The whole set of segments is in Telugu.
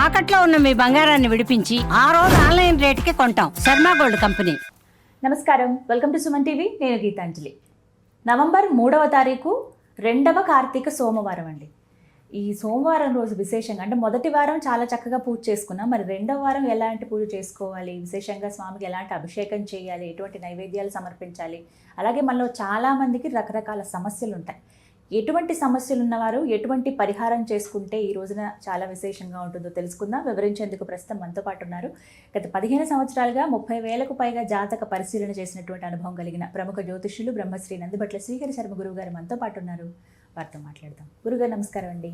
తాకట్లో ఉన్న మీ బంగారాన్ని విడిపించి ఆ రోజు ఆన్లైన్ రేటుకి కొంటాం. Sharma gold company. నమస్కారం, వెల్కమ్ టు సుమన్ టీవీ. నేను గీతాంజలి. నవంబర్ 3వ తారీఖు రెండవ కార్తీక సోమవారం అండి. ఈ సోమవారం రోజు విశేషంగా అంటే మొదటి వారం చాలా చక్కగా పూజ చేసుకున్నాం. మరి రెండవ వారం ఎలాంటి పూజ చేసుకోవాలి, విశేషంగా స్వామికి ఎలాంటి అభిషేకం చేయాలి, ఎటువంటి నైవేద్యాలు సమర్పించాలి, అలాగే మనలో చాలామందికి రకరకాల సమస్యలు ఉంటాయి. ఎటువంటి సమస్యలు ఉన్నవారు ఎటువంటి పరిహారం చేసుకుంటే ఈ రోజున చాలా విశేషంగా ఉంటుందో తెలుసుకుందాం. వివరించేందుకు ప్రస్తుతం మనతో పాటు ఉన్నారు. గత 15 సంవత్సరాలుగా 30,000కు పైగా జాతక పరిశీలన చేసినటువంటి అనుభవం కలిగిన ప్రముఖ జ్యోతిష్యులు బ్రహ్మశ్రీ నందిబట్ల శ్రీహరి శర్మ గురువు గారు మనతో పాటు ఉన్నారు. వారితో మాట్లాడదాం. గురుగారు నమస్కారం అండి.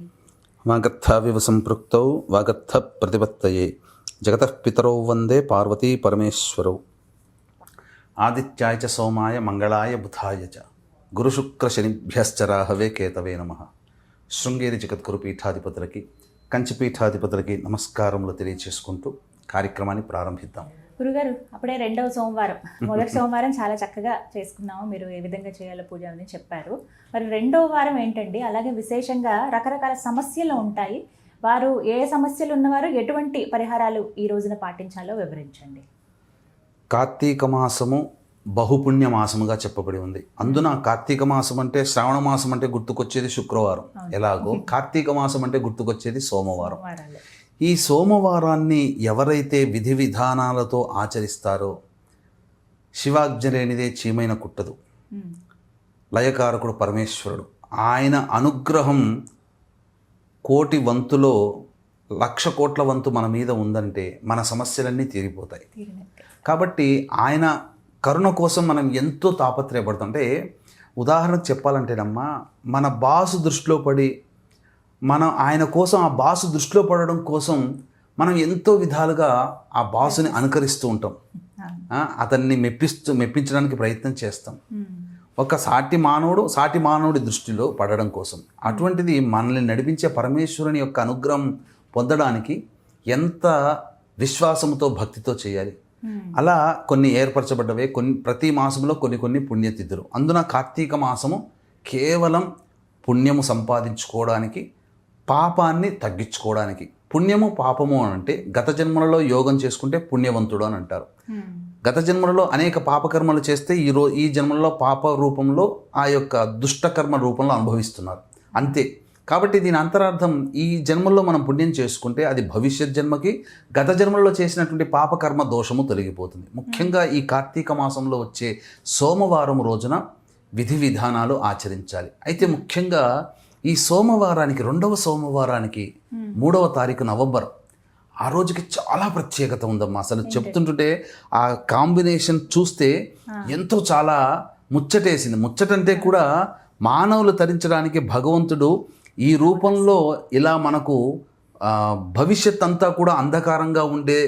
వాగర్థావివ సంపృక్తౌ వాగర్థ ప్రతిపత్తయే జగతః పితరౌ వందే పార్వతీ పరమేశ్వరౌ ఆదిత్యాయ చ సోమాయ మంగళాయ బుధాయ చ గురుశుక్ర శనిభ్యశ్చరాహవే కేతవే నమః. శృంగేరి జగద్గురు పీఠాధిపతులకి, కంచి పీఠాధిపతులకి నమస్కారములు తెలియచేసుకుంటూ కార్యక్రమాన్ని ప్రారంభిద్దాం. గురుగారు, అప్పుడే రెండవ సోమవారం, మొదటి సోమవారం చాలా చక్కగా చేసుకున్నాము. మీరు ఏ విధంగా చేయాలో పూజ అని చెప్పారు. మరి రెండవ వారం ఏంటండి? అలాగే విశేషంగా రకరకాల సమస్యలు ఉంటాయి. వారు ఏ సమస్యలు ఉన్నవారు ఎటువంటి పరిహారాలు ఈ రోజున పాటించాలో వివరించండి. కార్తీక మాసము బహుపుణ్య మాసముగా చెప్పబడి ఉంది. అందున కార్తీక మాసం అంటే, శ్రావణ మాసం అంటే గుర్తుకొచ్చేది శుక్రవారం ఎలాగో, కార్తీక మాసం అంటే గుర్తుకొచ్చేది సోమవారం. ఈ సోమవారాన్ని ఎవరైతే విధి విధానాలతో ఆచరిస్తారో, శివాజ్ఞ లేనిదే చీమైన కుట్టదు, లయకారకుడు పరమేశ్వరుడు, ఆయన అనుగ్రహం కోటి వంతులో 1,00,000 కోట్ల వంతు మన మీద ఉందంటే మన సమస్యలన్నీ తీరిపోతాయి. కాబట్టి ఆయన కరుణ కోసం మనం ఎంతో తాపత్రయపడతాం. అంటే ఉదాహరణకు చెప్పాలంటేనమ్మా, మన బాసు దృష్టిలో పడి మనం ఆయన కోసం, ఆ బాసు దృష్టిలో పడడం కోసం మనం ఎంతో విధాలుగా ఆ బాసుని అనుకరిస్తూ ఉంటాం. అతన్ని మెప్పించడానికి ప్రయత్నం చేస్తాం. ఒక సాటి మానవుడి దృష్టిలో పడడం కోసం. అటువంటిది మనల్ని నడిపించే పరమేశ్వరుని యొక్క అనుగ్రహం పొందడానికి ఎంత విశ్వాసంతో, భక్తితో చేయాలి. అలా కొన్ని ఏర్పరచబడ్డవే, ప్రతి మాసంలో కొన్ని పుణ్యతిథులు. అందున కార్తీక మాసము కేవలం పుణ్యము సంపాదించుకోవడానికి, పాపాన్ని తగ్గించుకోవడానికి. పుణ్యము పాపము అని అంటే, గత జన్మలలో యోగం చేసుకుంటే పుణ్యవంతుడు అని అంటారు. గత జన్మలలో అనేక పాపకర్మలు చేస్తే ఈ జన్మలో పాప రూపంలో, ఆ యొక్క దుష్టకర్మ రూపంలో అనుభవిస్తున్నారు అంతే. కాబట్టి దీని అంతరార్థం, ఈ జన్మల్లో మనం పుణ్యం చేసుకుంటే అది భవిష్యత్ జన్మకి, గత జన్మల్లో చేసినటువంటి పాపకర్మ దోషము తొలగిపోతుంది. ముఖ్యంగా ఈ కార్తీక మాసంలో వచ్చే సోమవారం రోజున విధి విధానాలు ఆచరించాలి. అయితే ముఖ్యంగా ఈ సోమవారానికి, రెండవ సోమవారానికి 3వ తారీఖు నవంబర్, ఆ రోజుకి చాలా ప్రత్యేకత ఉందమ్మా. అసలు చెప్తుంటుంటే ఆ కాంబినేషన్ చూస్తే ఎంతో చాలా ముచ్చటేసింది. ముచ్చటంటే కూడా మానవులు తరించడానికి భగవంతుడు ఈ రూపంలో ఇలా మనకు భవిష్యత్ అంతా కూడా అంధకారంగా ఉండే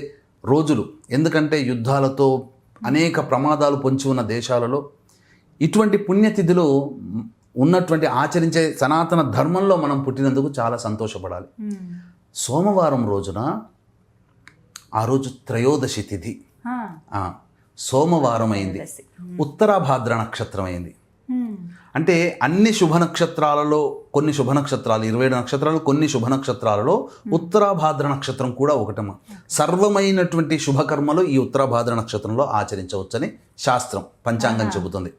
రోజులు. ఎందుకంటే యుద్ధాలతో అనేక ప్రమాదాలు పొంచి ఉన్న దేశాలలో ఇటువంటి పుణ్యతిథులు ఉన్నటువంటి ఆచరించే సనాతన ధర్మంలో మనం పుట్టినందుకు చాలా సంతోషపడాలి. సోమవారం రోజున, ఆ రోజు త్రయోదశి తిథి, సోమవారం అయింది, ఉత్తరాభాద్ర నక్షత్రం అయింది. అంటే అన్ని శుభ నక్షత్రాలలో కొన్ని శుభ నక్షత్రాలు, 27 నక్షత్రాలు, కొన్ని శుభ నక్షత్రాలలో ఉత్తరాభాద్ర నక్షత్రం కూడా ఒకటమ్మా. సర్వమైనటువంటి శుభకర్మలు ఈ ఉత్తరాభాద్ర నక్షత్రంలో ఆచరించవచ్చని శాస్త్రం, పంచాంగం చెబుతుంది.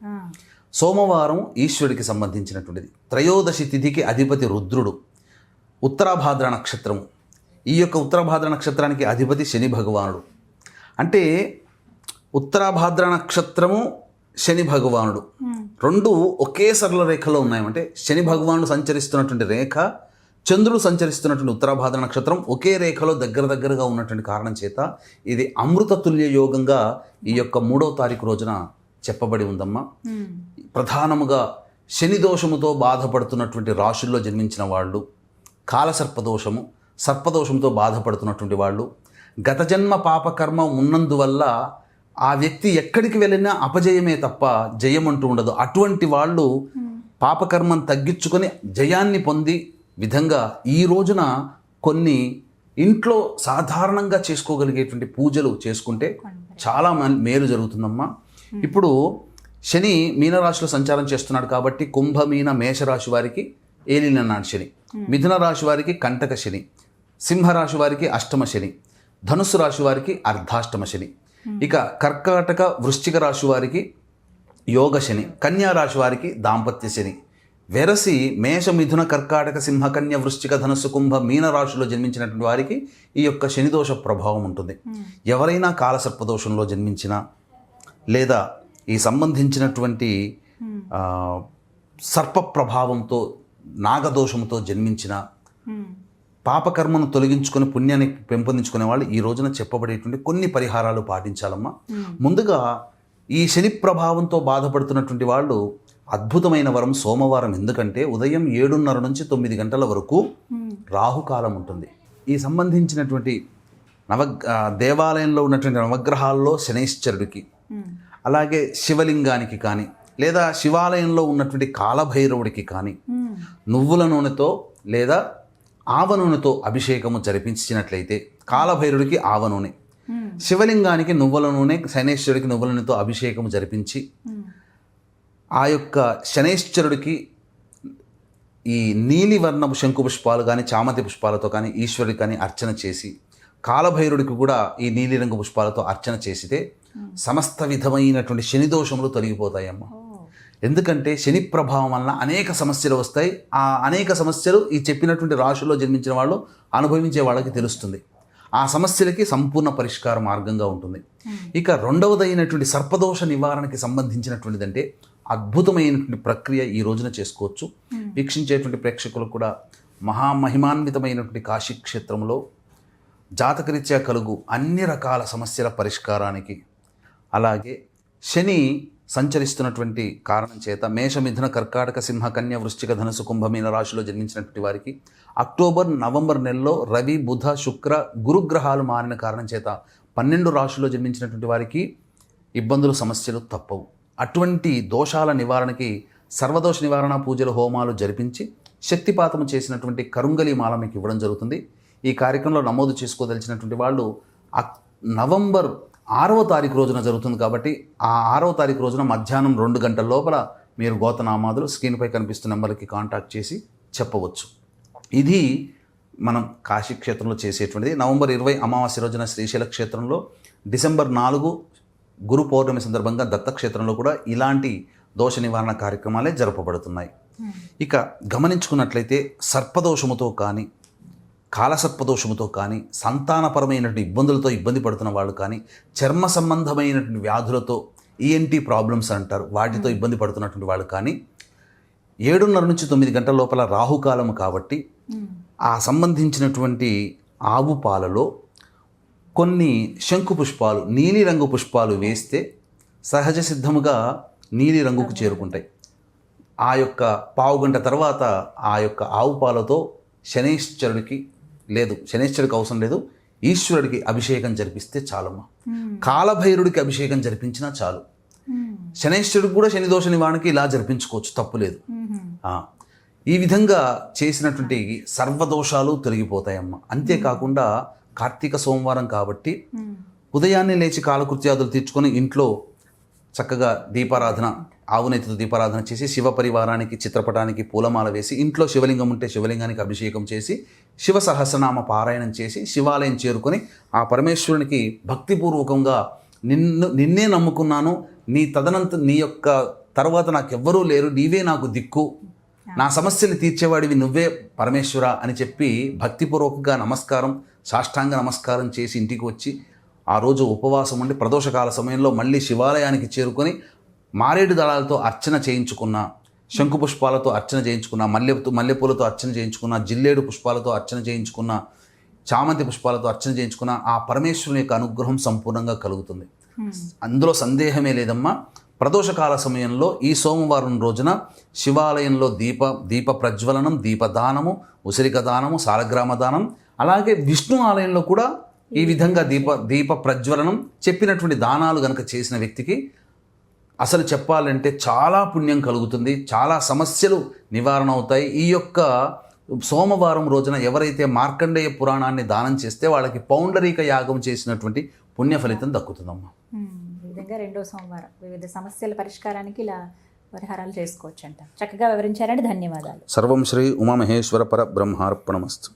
సోమవారం ఈశ్వరుడికి సంబంధించినటువంటిది. త్రయోదశి తిథికి అధిపతి రుద్రుడు. ఉత్తరాభాద్ర నక్షత్రము, ఈ యొక్క ఉత్తరాభాద్ర నక్షత్రానికి అధిపతి శని భగవానుడు. అంటే ఉత్తరాభాద్ర నక్షత్రము, శని భగవానుడు రెండు ఒకే సరళ రేఖలో ఉన్నాయంటే, శని భగవానుడు సంచరిస్తున్నటువంటి రేఖ, చంద్రుడు సంచరిస్తున్నటువంటి ఉత్తరాభాద్ర నక్షత్రం ఒకే రేఖలో దగ్గరగా ఉన్నటువంటి కారణం చేత ఇది అమృత తుల్య యోగంగా ఈ యొక్క 3వ తారీఖు రోజున చెప్పబడి ఉందమ్మా. ప్రధానముగా శని దోషముతో బాధపడుతున్నటువంటి రాశుల్లో జన్మించిన వాళ్ళు, కాలసర్పదోషము, సర్పదోషంతో బాధపడుతున్నటువంటి వాళ్ళు, గత జన్మ పాపకర్మ ఉన్నందువల్ల ఆ వ్యక్తి ఎక్కడికి వెళ్ళినా అపజయమే తప్ప జయం అంటూ ఉండదు. అటువంటి వాళ్ళు పాపకర్మను తగ్గించుకొని జయాన్ని పొంది విధంగా ఈ రోజున కొన్ని ఇంట్లో సాధారణంగా చేసుకోగలిగేటువంటి పూజలు చేసుకుంటే చాలా మేలు జరుగుతుందమ్మా. ఇప్పుడు శని మీనరాశిలో సంచారం చేస్తున్నాడు కాబట్టి కుంభ, మీన, మేషరాశి వారికి ఏలినన్నాడు శని, మిథున రాశి వారికి కంటక శని, సింహరాశి వారికి అష్టమ శని, ధనుస్సు రాశి వారికి అర్ధాష్టమ శని, ఇక కర్కాటక వృశ్చిక రాశి వారికి యోగ శని, కన్యా రాశి వారికి దాంపత్య శని. వెరసి మేష మిథున కర్కాటక సింహ కన్య వృశ్చిక ధనుస్సు కుంభ మీన రాశిలో జన్మించినటువంటి వారికి ఈ యొక్క శనిదోష ప్రభావం ఉంటుంది. ఎవరైనా కాలసర్పదోషంలో జన్మించినా లేదా ఈ సంబంధించినటువంటి సర్ప ప్రభావంతో నాగదోషంతో జన్మించిన పాపకర్మను తొలగించుకొని పుణ్యాన్ని పెంపొందించుకునే వాళ్ళు ఈ రోజున చెప్పబడేటువంటి కొన్ని పరిహారాలు పాటించాలమ్మా. ముందుగా ఈ శని ప్రభావంతో బాధపడుతున్నటువంటి వాళ్ళు అద్భుతమైన వరం సోమవారం. ఎందుకంటే ఉదయం 7:30 నుంచి 9 గంటల వరకు రాహుకాలం ఉంటుంది. ఈ సంబంధించినటువంటి దేవాలయంలో ఉన్నటువంటి నవగ్రహాల్లో శనైశ్చరుడికి, అలాగే శివలింగానికి కానీ లేదా శివాలయంలో ఉన్నటువంటి కాలభైరవుడికి కానీ నువ్వుల నూనెతో లేదా ఆవ నూనెతో అభిషేకము జరిపించినట్లయితే, కాలభైరుడికి ఆవ నూనె, శివలింగానికి నువ్వుల నూనె, శనైశ్వరుడికి నువ్వుల నూనెతో అభిషేకము జరిపించి ఆ యొక్క శనైశ్వరుడికి ఈ నీలివర్ణపు శంకు పుష్పాలు కానీ చామంతి పుష్పాలతో కానీ ఈశ్వరుడికి కానీ అర్చన చేసి, కాలభైరుడికి కూడా ఈ నీలిరంగు పుష్పాలతో అర్చన చేసితే సమస్త విధమైనటువంటి శని దోషములు తొలగిపోతాయమ్మా. ఎందుకంటే శని ప్రభావం వలన అనేక సమస్యలు వస్తాయి. ఆ అనేక సమస్యలు ఈ చెప్పినటువంటి రాశుల్లో జన్మించిన వాళ్ళు అనుభవించే వాళ్ళకి తెలుస్తుంది. ఆ సమస్యలకి సంపూర్ణ పరిష్కార మార్గంగా ఉంటుంది. ఇక రెండవదైనటువంటి సర్పదోష నివారణకి సంబంధించినటువంటిదంటే అద్భుతమైనటువంటి ప్రక్రియ ఈ రోజున చేసుకోవచ్చు. వీక్షించేటువంటి ప్రేక్షకులకు కూడా మహామహిమాన్వితమైనటువంటి కాశీ క్షేత్రంలో జాతకరీత్యా కలుగు అన్ని రకాల సమస్యల పరిష్కారానికి, అలాగే శని సంచరిస్తున్నటువంటి కారణం చేత మేష మిథున కర్కాటక సింహ కన్య వృశ్చిక ధనుసు కుంభమీన రాశిలో జన్మించినటువంటి వారికి అక్టోబర్ నవంబర్ నెలలో రవి బుధ శుక్ర గురుగ్రహాలు మారిన కారణం చేత 12 రాశుల్లో జన్మించినటువంటి వారికి ఇబ్బందులు సమస్యలు తప్పవు. అటువంటి దోషాల నివారణకి సర్వదోష నివారణ పూజలు హోమాలు జరిపించి శక్తిపాతము చేసినటువంటి కరుంగలి మాల మీకు ఇవ్వడం జరుగుతుంది. ఈ కార్యక్రమంలో నమోదు చేసుకోదలిచినటువంటి వాళ్ళు నవంబర్ 6వ తారీఖు రోజున జరుగుతుంది కాబట్టి ఆ 6వ తారీఖు రోజున మధ్యాహ్నం 2 గంటల లోపల మీరు గోతనామాదులు స్క్రీన్పై కనిపిస్తున్న నెంబర్కి కాంటాక్ట్ చేసి చెప్పవచ్చు. ఇది మనం కాశీ క్షేత్రంలో చేసేటువంటిది. నవంబర్ 20 అమావాస్య రోజున శ్రీశైల క్షేత్రంలో, డిసెంబర్ 4 గురు పౌర్ణమి సందర్భంగా దత్తక్షేత్రంలో కూడా ఇలాంటి దోష నివారణ కార్యక్రమాలే జరపబడుతున్నాయి. ఇక గమనించుకున్నట్లయితే సర్పదోషముతో కానీ కాలసర్పదోషముతో కానీ సంతానపరమైనటువంటి ఇబ్బందులతో ఇబ్బంది పడుతున్న వాళ్ళు కానీ చర్మ సంబంధమైనటువంటి వ్యాధులతో ఈఎన్టీ ప్రాబ్లమ్స్ అంటారు, వాటితో ఇబ్బంది పడుతున్నటువంటి వాళ్ళు కానీ 7:30 నుంచి 9 గంటల లోపల రాహుకాలము కాబట్టి ఆ సంబంధించినటువంటి ఆవు పాలలో కొన్ని శంకు పుష్పాలు, నీలిరంగు పుష్పాలు వేస్తే సహజ సిద్ధముగా నీలి రంగుకు చేరుకుంటాయి. ఆ యొక్క పావుగంట తర్వాత ఆ యొక్క ఆవు పాలతో శనైశ్వరుడికి అవసరం లేదు, ఈశ్వరుడికి అభిషేకం జరిపిస్తే చాలమ్మా. కాలభైరుడికి అభిషేకం జరిపించినా చాలు. శనైశ్వరుడికి కూడా శని దోష నివారణకి ఇలా జరిపించుకోవచ్చు, తప్పులేదు. ఈ విధంగా చేసినటువంటి సర్వదోషాలు తొలగిపోతాయమ్మా. అంతేకాకుండా కార్తీక సోమవారం కాబట్టి ఉదయాన్నే లేచి కాలకృత్యాదులు తీర్చుకొని ఇంట్లో చక్కగా దీపారాధన, ఆవునేతితో దీపారాధన చేసి శివ పరివారానికి చిత్రపటానికి పూలమాల వేసి, ఇంట్లో శివలింగం ఉంటే శివలింగానికి అభిషేకం చేసి శివ సహస్రనామ పారాయణం చేసి శివాలయం చేరుకొని ఆ పరమేశ్వరునికి భక్తిపూర్వకంగా నిన్నే నమ్ముకున్నాను, నీ యొక్క తర్వాత నాకెవ్వరూ లేరు, నీవే నాకు దిక్కు, నా సమస్యలు తీర్చేవాడివి నువ్వే పరమేశ్వర అని చెప్పి భక్తిపూర్వకంగా నమస్కారం, సాష్టాంగ నమస్కారం చేసి ఇంటికి వచ్చి ఆ రోజు ఉపవాసం ఉండి ప్రదోషకాల సమయంలో మళ్ళీ శివాలయానికి చేరుకొని మారేడు దళాలతో అర్చన చేయించుకున్న, శంకు పుష్పాలతో అర్చన చేయించుకున్న, మల్లెపూలతో అర్చన చేయించుకున్న, జిల్లేడు పుష్పాలతో అర్చన చేయించుకున్న, చామంతి పుష్పాలతో అర్చన చేయించుకున్న ఆ పరమేశ్వరుని యొక్క అనుగ్రహం సంపూర్ణంగా కలుగుతుంది. అందులో సందేహమే లేదమ్మా. ప్రదోషకాల సమయంలో ఈ సోమవారం రోజున శివాలయంలో దీప ప్రజ్వలనం, దీపదానము, ఉసిరిక దానము, సాలగ్రామ దానం, అలాగే విష్ణు ఆలయంలో కూడా ఈ విధంగా దీప ప్రజ్వలనం చెప్పినటువంటి దానాలు గనక చేసిన వ్యక్తికి అసలు చెప్పాలంటే చాలా పుణ్యం కలుగుతుంది, చాలా సమస్యలు నివారణ అవుతాయి. ఈ యొక్క సోమవారం రోజున ఎవరైతే మార్కండేయ పురాణాన్ని దానం చేస్తే వాళ్ళకి పౌండరీక యాగం చేసినటువంటి పుణ్య ఫలితం దక్కుతుందమ్మా. ఈ విధంగా 2వ సోమవారం వివిధ సమస్యల పరిష్కారానికి ఇలా పరిహారాలు చేసుకోవచ్చు అంట. చక్కగా వివరించారండి, ధన్యవాదాలు. సర్వం శ్రీ ఉమామహేశ్వర పర బ్రహ్మార్పణమస్తు.